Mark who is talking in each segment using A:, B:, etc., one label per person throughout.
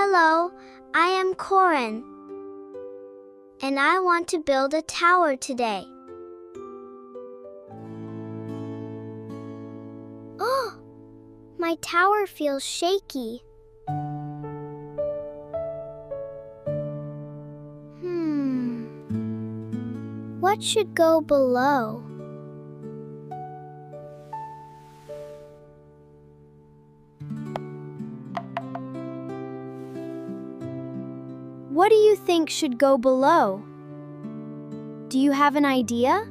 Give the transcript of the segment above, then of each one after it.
A: Hello, I am Coren. And I want to build a tower today. Oh, my tower feels shaky. What should go below? What do you think should go below? Do you have an idea?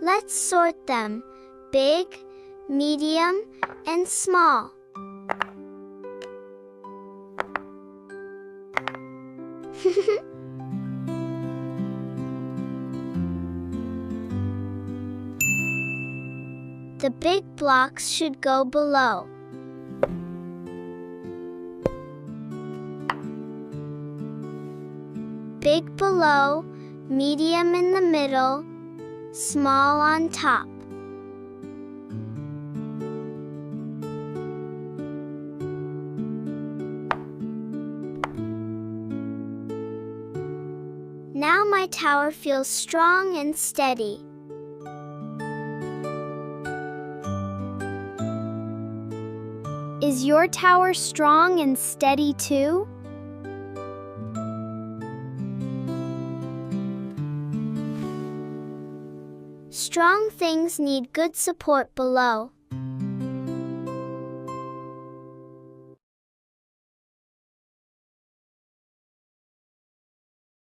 A: Let's sort them: big, medium, and small. The big blocks should go below. Big below, medium in the middle, small on top. Now my tower feels strong and steady. Is your tower strong and steady too? Strong things need good support below.